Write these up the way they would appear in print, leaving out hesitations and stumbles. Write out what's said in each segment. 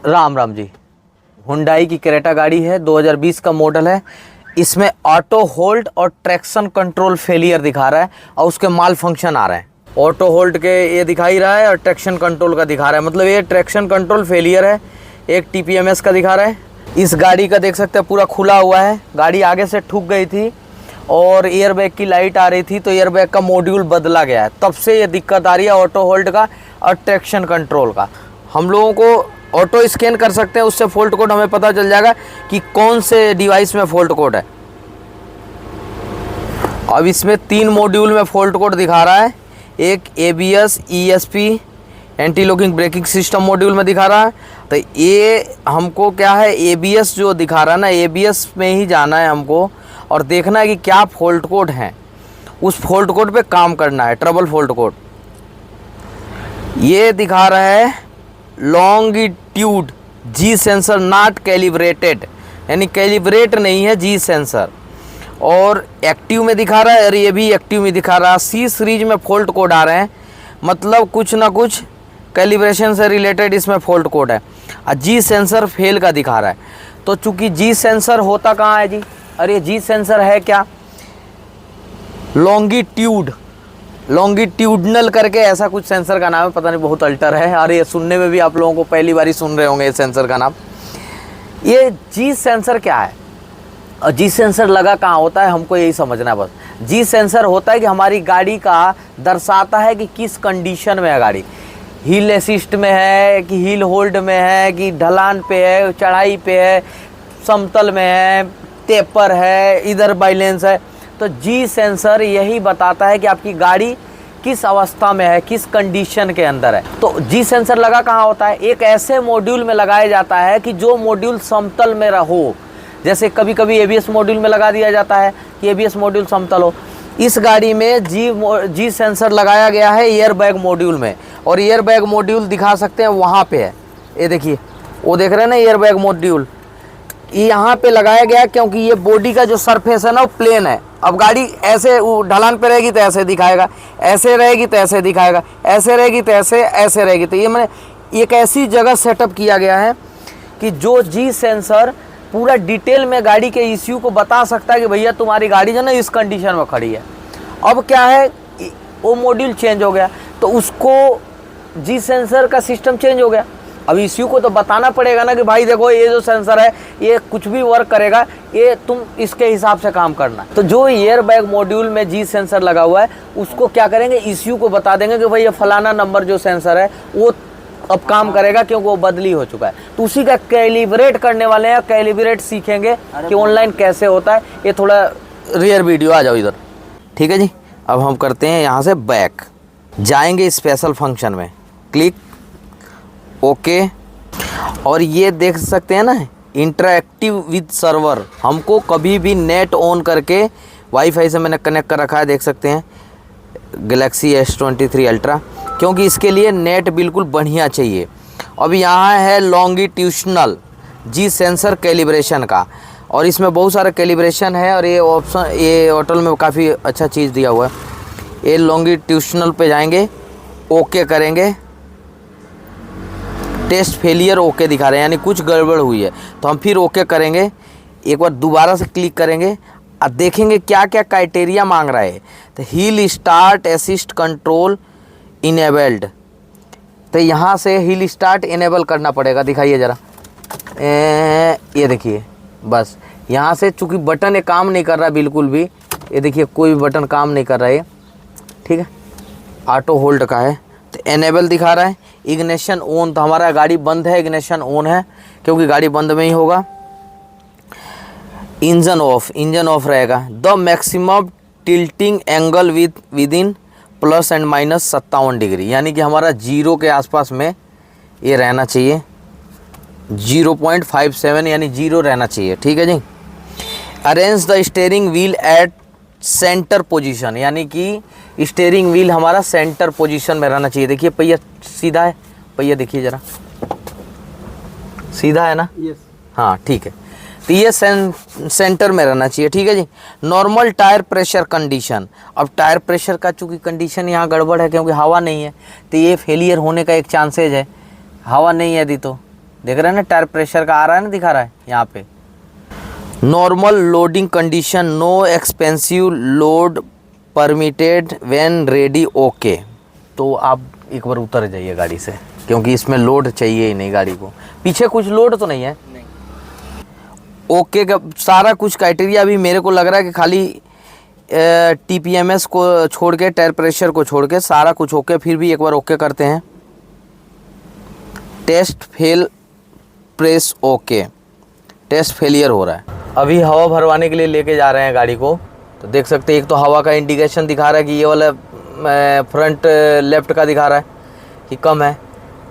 Ram Ram ji. Hyundai की Creta गाड़ी है, 2020 का मॉडल है। इसमें ऑटो होल्ड और ट्रैक्शन कंट्रोल फेलियर दिखा रहा है और उसके माल फंक्शन आ रहे हैं। ऑटो होल्ड के ये दिखा ही रहा है और ट्रैक्शन कंट्रोल का दिखा रहा है, मतलब ये ट्रैक्शन कंट्रोल फेलियर है। एक TPMS का दिखा रहा है। इस गाड़ी का देख सकते हैं पूरा खुला हुआ है, गाड़ी आगे से ठुक गई थी और एयरबैग की लाइट आ रही थी तो एयरबैग का मॉड्यूल बदला गया है, तब से ये दिक्कत आ रही है ऑटो होल्ड का और ट्रैक्शन कंट्रोल का। हम लोगों को ऑटो स्कैन कर सकते हैं, उससे फॉल्ट कोड हमें पता चल जाएगा कि कौन से डिवाइस में फॉल्ट कोड है। अब इसमें 3 मॉड्यूल में फॉल्ट कोड दिखा रहा है। एक ABS ESP anti locking braking system module में दिखा रहा है। तो ये हमको क्या है, ABS जो दिखा रहा है ना, ABS में ही जाना है हमको और देखना है कि क्या फॉल्ट कोड है, उस फॉल्ट कोड पे काम करना है, ट्रबल फॉल्ट कोड। ये दिखा रहा है longitude G sensor not calibrated, यानी कैलिब्रेट नहीं है G सेंसर, और एक्टिव में दिखा रहा है और ये भी एक्टिव में दिखा रहा है। C सीरीज में फॉल्ट कोड आ रहे हैं, मतलब कुछ ना कुछ कैलिब्रेशन से रिलेटेड इसमें फॉल्ट कोड है। और G सेंसर फेल का दिखा रहा है। तो चूंकि G सेंसर होता कहाँ है जी, अरे G सेंसर है क्या, लॉन्गिट्यूडनल करके ऐसा कुछ सेंसर का नाम है, पता नहीं, बहुत अल्टर है। अरे ये सुनने में भी आप लोगों को पहली बार ही सुन रहे होंगे ये सेंसर का नाम। ये G सेंसर क्या है और G सेंसर लगा कहाँ होता है, हमको यही समझना है बस। G सेंसर होता है कि हमारी गाड़ी का दर्शाता है कि किस कंडीशन में है गाड़ी, हिल असिस्ट में है कि हिल होल्ड में है कि ढलान पे है, चढ़ाई पे है, समतल में है, टेपर है, इधर बैलेंस है। तो G सेंसर यही बताता है कि आपकी गाड़ी किस अवस्था में है, किस कंडीशन के अंदर है। तो G सेंसर लगा कहाँ होता है, एक ऐसे मॉड्यूल में लगाया जाता है कि जो मॉड्यूल समतल में रहो। जैसे कभी कभी ABS मॉड्यूल में लगा दिया जाता है कि ABS मॉड्यूल समतल हो। इस गाड़ी में G सेंसर लगाया गया है एयर बैग मॉड्यूल में, और एयर बैग मॉड्यूल दिखा सकते हैं वहाँ पे है, ये देखिए, वो देख रहे हैं ना एयर बैग मॉड्यूल, यहाँ पे लगाया गया क्योंकि ये बॉडी का जो सरफेस है ना वो प्लेन है। अब गाड़ी ऐसे ढलान पे रहेगी तो ऐसे दिखाएगा, ऐसे रहेगी तो ऐसे दिखाएगा, ऐसे रहेगी तो ऐसे रहेगी। तो ये मैंने एक ऐसी जगह सेटअप किया गया है कि जो G सेंसर पूरा डिटेल में गाड़ी के इश्यू को बता सकता है कि भैया तुम्हारी गाड़ी जो ना इस कंडीशन में खड़ी है। अब क्या है, वो मॉड्यूल चेंज हो गया तो उसको G सेंसर का सिस्टम चेंज हो गया। अब इश्यू को तो बताना पड़ेगा ना कि भाई देखो ये जो सेंसर है ये कुछ भी वर्क करेगा, ये तुम इसके हिसाब से काम करना। तो जो एयर बैग मॉड्यूल में G सेंसर लगा हुआ है उसको क्या करेंगे, इश्यू को बता देंगे कि भाई ये फलाना नंबर जो सेंसर है वो अब काम करेगा क्योंकि वो बदली हो चुका है। तो उसी का कैलिब्रेट करने वाले हैं, कैलिब्रेट सीखेंगे कि ऑनलाइन कैसे होता है। ये थोड़ा रेयर वीडियो, आ जाओ इधर, ठीक है जी। अब हम करते हैं यहाँ से बैक, जाएंगे स्पेशल फंक्शन में, क्लिक ओके। और ये देख सकते हैं ना इंटरएक्टिव विद सर्वर, हमको कभी भी नेट ऑन करके वाईफाई से मैंने कनेक्ट कर रखा है, देख सकते हैं गैलेक्सी S23 अल्ट्रा, क्योंकि इसके लिए नेट बिल्कुल बढ़िया चाहिए। अब यहाँ है लॉन्गिट्यूशनल G सेंसर कैलिब्रेशन का, और इसमें बहुत सारा कैलिब्रेशन है और ये ऑप्शन, ये होटल में काफ़ी अच्छा चीज़ दिया हुआ है। ये लॉन्गिट्यूशनल पे जाएंगे, ओके करेंगे, टेस्ट फेलियर ओके दिखा रहे हैं, यानी कुछ गड़बड़ हुई है। तो हम फिर ओके करेंगे, एक बार दोबारा से क्लिक करेंगे और देखेंगे क्या क्या क्राइटेरिया मांग रहा है। तो hill start assist control enabled, तो यहाँ से हिल स्टार्ट इनेबल करना पड़ेगा। दिखाइए ज़रा, ये देखिए, बस यहाँ से चूँकि बटन ये काम नहीं कर रहा बिल्कुल भी, ये देखिए कोई भी बटन काम नहीं कर रहा है, ठीक है, ऑटो होल्ड का है। तो इनेबल दिखा रहा है, इग्निशन ऑन, तो हमारा गाड़ी बंद है, इग्निशन ऑन है क्योंकि गाड़ी बंद में ही होगा। इंजन ऑफ रहेगा। The maximum tilting angle with in +& degree, यानी कि हमारा 0 के आसपास में ये रहना चाहिए, 0.57 यानी 0 रहना चाहिए, ठीक है जी। Arrange the steering wheel at centre position, यानी कि स्टीयरिंग व्हील हमारा सेंटर पोजीशन में रहना चाहिए। देखिए पहिया सीधा है, पहिया देखिए ज़रा सीधा है ना, यस हाँ ठीक है। तो ये सेंटर में रहना चाहिए, ठीक है जी। नॉर्मल टायर प्रेशर कंडीशन, अब टायर प्रेशर का चूँकि कंडीशन यहाँ गड़बड़ है क्योंकि हवा नहीं है, तो ये फेलियर होने का एक चांसेज है। हवा नहीं है यदि तो देख रहे हैं ना, टायर प्रेशर का आ रहा है ना, दिखा रहा है यहाँ पे। Normal loading condition, no expensive load permitted when ready, okay. तो आप एक बार उतर जाइए गाड़ी से, क्योंकि इसमें लोड चाहिए ही नहीं गाड़ी को। पीछे कुछ लोड तो नहीं है? नहीं। ओके का सारा कुछ क्राइटेरिया अभी मेरे को लग रहा है कि खाली TPMS को छोड़ के, टायर प्रेशर को छोड़ के सारा कुछ ओके। फिर भी एक बार ओके करते हैं। Test fail, press okay. Test failure हो रहा है। अभी हवा भरवाने के लिए लेके जा रहे हैं गाड़ी को। तो देख सकते हैं, एक तो हवा का इंडिकेशन दिखा रहा है कि ये वाला फ्रंट लेफ्ट का दिखा रहा है कि कम है।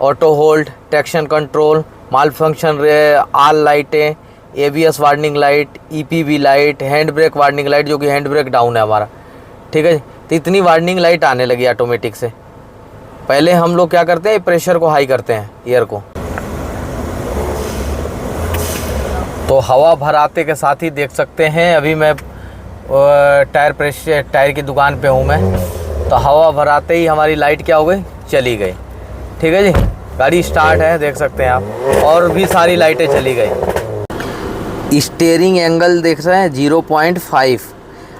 ऑटो होल्ड, ट्रैक्शन कंट्रोल, माल फंक्शन, आल लाइटें, ABS warning light, EPB light, hand brake warning light, जो कि हैंड ब्रेक डाउन है हमारा, ठीक है। तो इतनी वार्निंग लाइट आने लगी ऑटोमेटिक से। पहले हम लोग क्या करते हैं, प्रेशर को हाई करते हैं, एयर को। तो हवा भराते के साथ ही देख सकते हैं, अभी मैं टायर की दुकान पे हूँ मैं। तो हवा भराते ही हमारी लाइट क्या हो गई, चली गई, ठीक है जी। गाड़ी स्टार्ट है, देख सकते हैं आप, और भी सारी लाइटें चली गई। स्टीयरिंग एंगल देख रहे हैं 0.5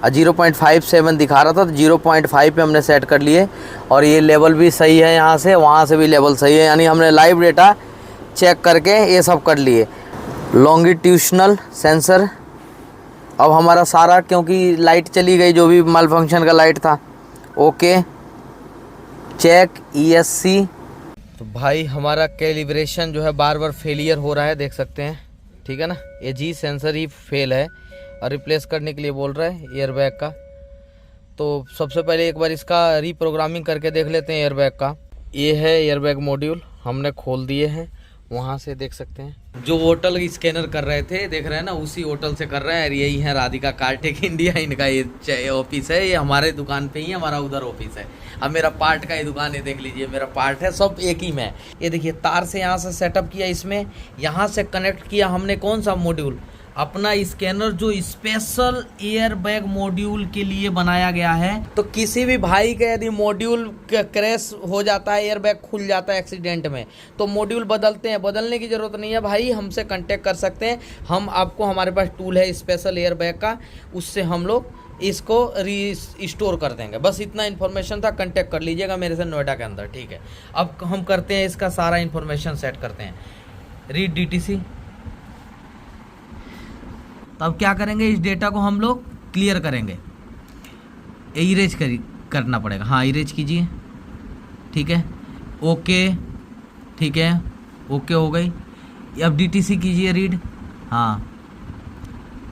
और 0.57 दिखा रहा था, तो 0.5 पे हमने सेट कर लिए। और ये लेवल भी सही है, यहाँ से वहाँ से भी लेवल सही है, यानी हमने लाइव डेटा चेक करके ये सब कर लिए। लॉन्गिट्यूशनल सेंसर, अब हमारा सारा, क्योंकि लाइट चली गई जो भी माल फंक्शन का लाइट था, ओके। Check ESC। तो भाई हमारा कैलिब्रेशन जो है बार बार फेलियर हो रहा है, देख सकते हैं, ठीक है ना। ये जी सेंसर ही फेल है और रिप्लेस करने के लिए बोल रहा है एयरबैग का। तो सबसे पहले एक बार इसका रीप्रोग्रामिंग करके देख लेते हैं एयरबैग का। ये है एयरबैग मॉड्यूल, हमने खोल दिए हैं। वहाँ से देख सकते हैं जो होटल स्कैनर कर रहे थे, देख रहे हैं ना, उसी होटल से कर रहे हैं। यही है राधिका कार्टेक इंडिया, इनका ये ऑफिस है। ये हमारे दुकान पे ही, हमारा उधर ऑफिस है। अब मेरा पार्ट का ही दुकान है, देख लीजिए, मेरा पार्ट है, सब एक ही में है। ये देखिए, तार से यहाँ से सेटअप किया, इसमें यहाँ से कनेक्ट किया हमने कौन सा मॉड्यूल, अपना स्कैनर, जो स्पेशल एयरबैग मॉड्यूल के लिए बनाया गया है। तो किसी भी भाई का यदि मॉड्यूल क्रैश हो जाता है, एयरबैग खुल जाता है एक्सीडेंट में, तो मॉड्यूल बदलते हैं। बदलने की ज़रूरत नहीं है भाई, हमसे कांटेक्ट कर सकते हैं। हम आपको, हमारे पास टूल है स्पेशल एयरबैग का, उससे हम लोग इसको रिस्टोर कर देंगे। बस इतना इन्फॉर्मेशन था, कांटेक्ट कर लीजिएगा मेरे से नोएडा के अंदर, ठीक है। अब हम करते हैं इसका सारा इन्फॉर्मेशन सेट करते हैं। Read DTC। तो अब क्या करेंगे, इस डेटा को हम लोग क्लियर करेंगे। इरेज करना पड़ेगा। हाँ, इरेज कीजिए, ठीक है, ओके, ठीक है, ओके हो गई। अब DTC कीजिए रीड। हाँ,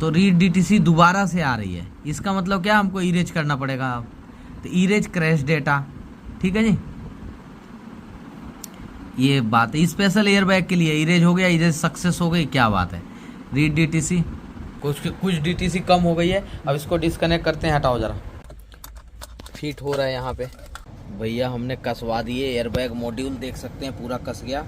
तो रीड DTC दोबारा से आ रही है, इसका मतलब क्या, हमको इरेज करना पड़ेगा अब। तो इरेज क्रैश डेटा, ठीक है जी। ये बात है, स्पेशल एयरबैग के लिए इरेज हो गया, इरेज सक्सेस हो गई, क्या बात है। रीड DTC, कुछ DTC कम हो गई है। अब इसको डिस्कनेक्ट करते हैं, हटाओ ज़रा। फिट हो रहा है यहाँ पे भैया, हमने कसवा दिए एयरबैग मॉड्यूल, देख सकते हैं पूरा कस गया।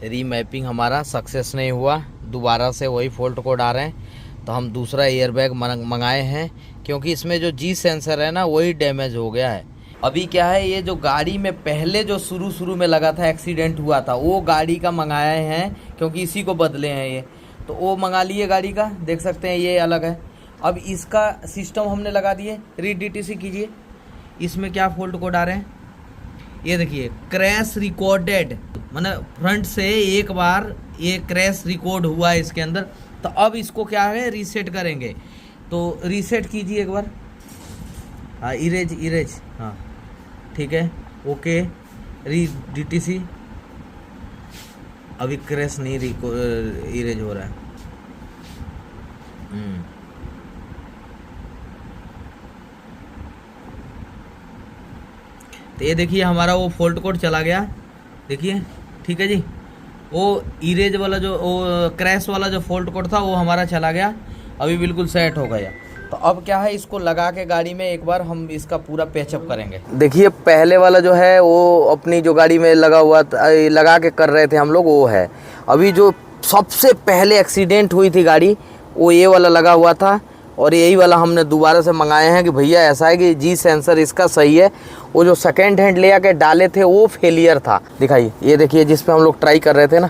रीमैपिंग हमारा सक्सेस नहीं हुआ, दोबारा से वही फॉल्ट कोड आ रहे हैं। तो हम दूसरा एयरबैग मंगाए हैं, क्योंकि इसमें जो जी सेंसर है ना, वही डैमेज हो गया है। अभी क्या है, ये जो गाड़ी में पहले जो शुरू में लगा था, एक्सीडेंट हुआ था, वो गाड़ी का मंगाए हैं, क्योंकि इसी को बदले हैं ये। तो वो मंगा लिए गाड़ी का, देख सकते हैं, ये अलग है। अब इसका सिस्टम हमने लगा दिए। रीड DTC कीजिए, इसमें क्या फॉल्ट कोड आ रहे हैं, ये देखिए, क्रैश रिकॉर्डेड, मतलब फ्रंट से एक बार ये क्रैश रिकॉर्ड हुआ है इसके अंदर। तो अब इसको क्या है, रीसेट करेंगे। तो रीसेट कीजिए एक बार। हाँ, इरेज, हाँ, ठीक है, ओके। रीड DTC, अभी क्रैश नहीं इरेज हो रहा है। तो ये देखिए, हमारा वो फॉल्ट कोड चला गया, देखिए, ठीक है जी। वो इरेज वाला जो, वो क्रैश वाला जो फॉल्ट कोड था, वो हमारा चला गया, अभी बिल्कुल सेट हो गया। तो अब क्या है, इसको लगा के गाड़ी में एक बार हम इसका पूरा पैचअप करेंगे। देखिए, पहले वाला जो है वो अपनी जो गाड़ी में लगा हुआ लगा के कर रहे थे हम लोग, वो है। अभी जो सबसे पहले एक्सीडेंट हुई थी गाड़ी, वो ये वाला लगा हुआ था, और यही वाला हमने दोबारा से मंगाए हैं कि भैया ऐसा है कि जी सेंसर इसका सही है। वो जो सेकेंड हैंड ले आके डाले थे, वो फेलियर था। दिखाइए, ये देखिए, जिस पे हम लोग ट्राई कर रहे थे ना,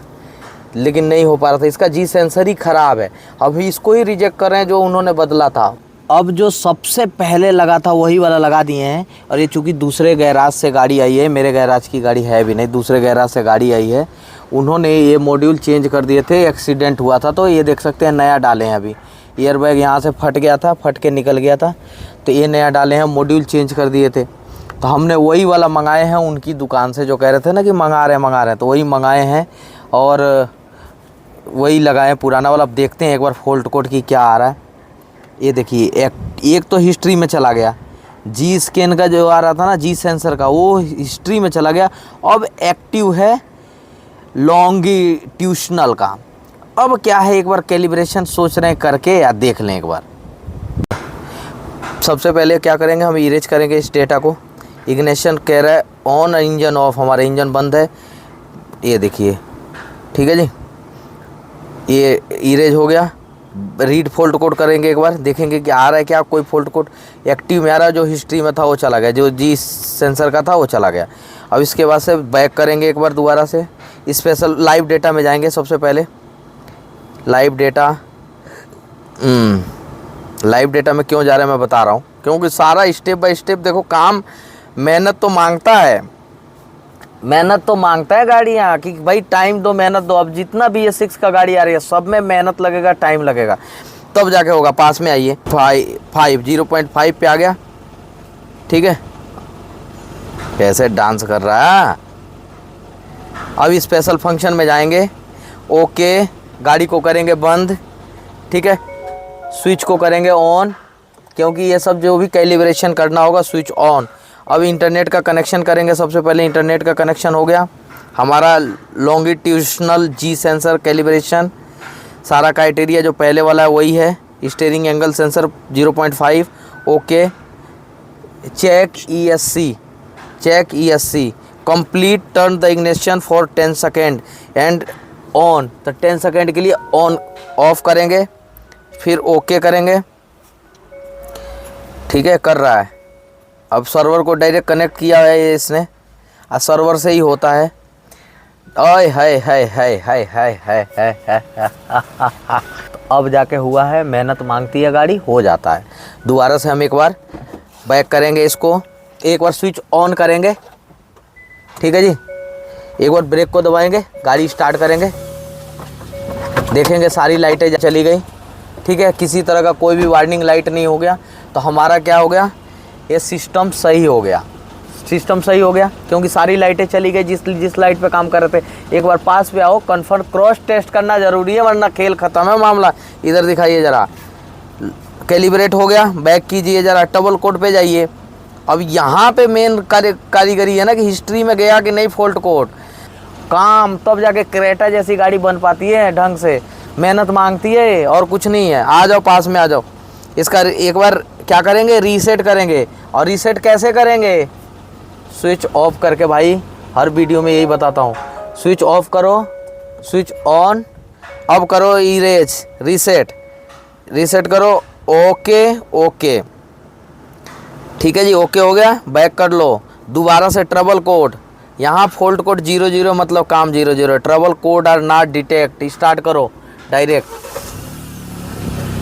लेकिन नहीं हो पा रहा था। इसका जी सेंसर ही ख़राब है। अभी इसको ही रिजेक्ट कर रहे हैं जो उन्होंने बदला था। अब जो सबसे पहले लगा था वही वाला लगा दिए हैं। और ये चूँकि दूसरे गैराज से गाड़ी आई है, मेरे गैराज की गाड़ी है भी नहीं, दूसरे गैराज से गाड़ी आई है, उन्होंने ये मॉड्यूल चेंज कर दिए थे। एक्सीडेंट हुआ था तो ये देख सकते हैं नया डाले हैं। अभी एयर बैग यहाँ से फट गया था, फट के निकल गया था, तो ये नया डाले हैं, मॉड्यूल चेंज कर दिए थे। तो हमने वही वाला मंगाए हैं उनकी दुकान से, जो कह रहे थे ना कि मंगा रहे हैं, तो वही मंगाए हैं और वही लगाए हैं पुराना वाला। अब देखते हैं एक बार फॉल्ट कोड की क्या आ रहा है। ये देखिए एक तो हिस्ट्री में चला गया, जी स्कैन का जो आ रहा था ना, जी सेंसर का, वो हिस्ट्री में चला गया। अब एक्टिव है लॉन्गिट्यूशनल का। अब क्या है, एक बार कैलिब्रेशन सोच रहे हैं करके, या देख लें एक बार। सबसे पहले क्या करेंगे, हम इरेज करेंगे इस डेटा को। इग्निशन कह रहा है ऑन, इंजन ऑफ, हमारा इंजन बंद है। ये देखिए, ठीक है जी, ये इरेज हो गया। रीड फॉल्ट कोड करेंगे एक बार, देखेंगे कि आ रहा है क्या कोई फॉल्ट कोड। एक्टिव में आ रहा है, जो हिस्ट्री में था वो चला गया, जो जी सेंसर का था वो चला गया। अब इसके बाद से बैक करेंगे एक बार दोबारा से, स्पेशल लाइव डेटा में जाएंगे। सबसे पहले लाइव डेटा, लाइव डेटा में क्यों जा रहे हैं मैं बता रहा हूँ, क्योंकि सारा स्टेप बाय स्टेप देखो, काम मेहनत तो मांगता है, मेहनत तो मांगता है गाड़ियाँ, कि भाई टाइम दो, मेहनत दो। अब जितना भी BS6 का गाड़ी आ रही है सब में मेहनत लगेगा, टाइम लगेगा, तब जाके होगा। पास में आइए, 0.5 पे आ गया, ठीक है। कैसे डांस कर रहा है। अब स्पेशल फंक्शन में जाएंगे, ओके, गाड़ी को करेंगे बंद, ठीक है, स्विच को करेंगे ऑन, क्योंकि ये सब जो भी कैलिब्रेशन करना होगा, स्विच ऑन। अब इंटरनेट का कनेक्शन करेंगे। सबसे पहले इंटरनेट का कनेक्शन हो गया हमारा। लॉन्गिट्यूशनल जी सेंसर कैलिब्रेशन, सारा क्राइटेरिया जो पहले वाला है वही है। Steering angle sensor 0.5, okay. Check ESC, complete turn the ignition for 10 second and on. तो 10 सेकेंड के लिए ऑन ऑफ करेंगे, फिर ओके करेंगे, ठीक है, कर रहा है। अब सर्वर को डायरेक्ट कनेक्ट किया है इसने, और सर्वर से ही होता है। ओए हाय हाय हाय हाय हाय हाय हाय। तो अब जाके हुआ है, मेहनत मांगती है गाड़ी, हो जाता है। दोबारा से हम एक बार बैक करेंगे इसको, एक बार स्विच ऑन करेंगे, ठीक है जी। एक बार ब्रेक को दबाएंगे, गाड़ी स्टार्ट करेंगे, देखेंगे सारी लाइटें चली गई, ठीक है, किसी तरह का कोई भी वार्निंग लाइट नहीं हो गया। तो हमारा क्या हो गया, ये सिस्टम सही हो गया, सिस्टम सही हो गया, क्योंकि सारी लाइटें चली गई जिस लाइट पे काम कर रहे थे। एक बार पास पे आओ, कन्फर्म क्रॉस टेस्ट करना ज़रूरी है, वरना खेल ख़त्म है मामला। इधर दिखाइए ज़रा, कैलिब्रेट हो गया, बैक कीजिए ज़रा, डबल कोड पे जाइए। अब यहाँ पे मेन कारीगरी है ना, कि हिस्ट्री में गया कि नहीं फॉल्ट कोड, काम तब जाके क्रेटा जैसी गाड़ी बन पाती है ढंग से। मेहनत मांगती है और कुछ नहीं है। आ जाओ, पास में आ जाओ। इसका एक बार क्या करेंगे, रीसेट करेंगे। और रीसेट कैसे करेंगे, स्विच ऑफ करके। भाई हर वीडियो में यही बताता हूँ, स्विच ऑफ करो, स्विच ऑन, अब करो इरेज, रीसेट करो, ओके, ठीक है जी, ओके हो गया। बैक कर लो, दोबारा से ट्रबल कोड, यहाँ फॉल्ट कोड 00 मतलब काम 00, trouble code are not detect, start करो डायरेक्ट।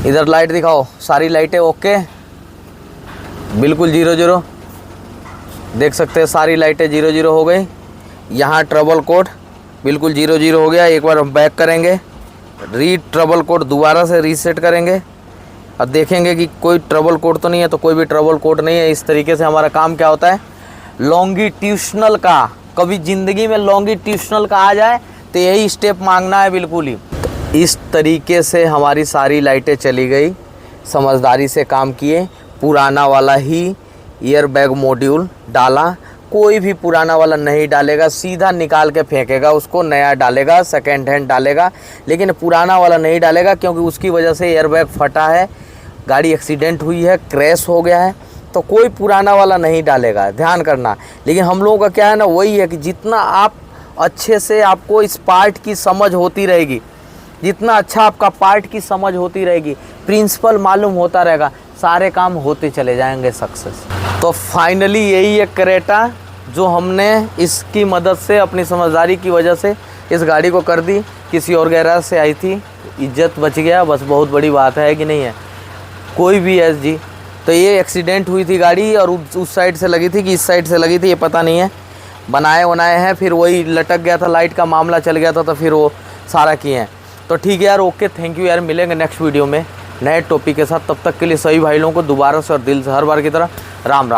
इधर लाइट दिखाओ, सारी लाइटें ओके, बिल्कुल 00, देख सकते हैं सारी लाइटें 00 हो गई। यहाँ ट्रबल कोड बिल्कुल 00 हो गया। एक बार हम बैक करेंगे, रीड ट्रबल कोड, दोबारा से रीसेट करेंगे। अब देखेंगे कि कोई ट्रबल कोड तो नहीं है, तो कोई भी ट्रबल कोड नहीं है। इस तरीके से हमारा काम क्या होता है, लॉन्गिट्यूशनल का, कभी ज़िंदगी में लॉन्गिट्यूशनल का आ जाए तो यही स्टेप मांगना है बिल्कुल ही। इस तरीके से हमारी सारी लाइटें चली गई, समझदारी से काम किए। पुराना वाला ही एयर बैग मॉड्यूल डाला, कोई भी पुराना वाला नहीं डालेगा, सीधा निकाल के फेंकेगा उसको, नया डालेगा, सेकेंड हैंड डालेगा, लेकिन पुराना वाला नहीं डालेगा, क्योंकि उसकी वजह से एयर बैग फटा है, गाड़ी एक्सीडेंट हुई है, क्रैश हो गया है, तो कोई पुराना वाला नहीं डालेगा, ध्यान करना। लेकिन हम लोगों का क्या है ना, वही है कि जितना आप अच्छे से, आपको इस पार्ट की समझ होती रहेगी, जितना अच्छा आपका पार्ट की समझ होती रहेगी, प्रिंसिपल मालूम होता रहेगा, सारे काम होते चले जाएंगे सक्सेस। तो फाइनली यही है क्रेटा, जो हमने इसकी मदद से, अपनी समझदारी की वजह से इस गाड़ी को कर दी, किसी और गैराज से आई थी, इज्जत बच गया, बस बहुत बड़ी बात है कि नहीं है। कोई भी है जी। तो ये एक्सीडेंट हुई थी गाड़ी और उस साइड से लगी थी कि इस साइड से लगी थी ये पता नहीं है। बनाए बनाए हैं, फिर वही लटक गया था, लाइट का मामला चल गया था, तो फिर वो सारा किए हैं। तो ठीक है यार, ओके, थैंक यू यार। मिलेंगे नेक्स्ट वीडियो में नए टॉपिक के साथ। तब तक के लिए सभी भाई लोगों को दोबारा से और दिल से हर बार की तरह राम राम।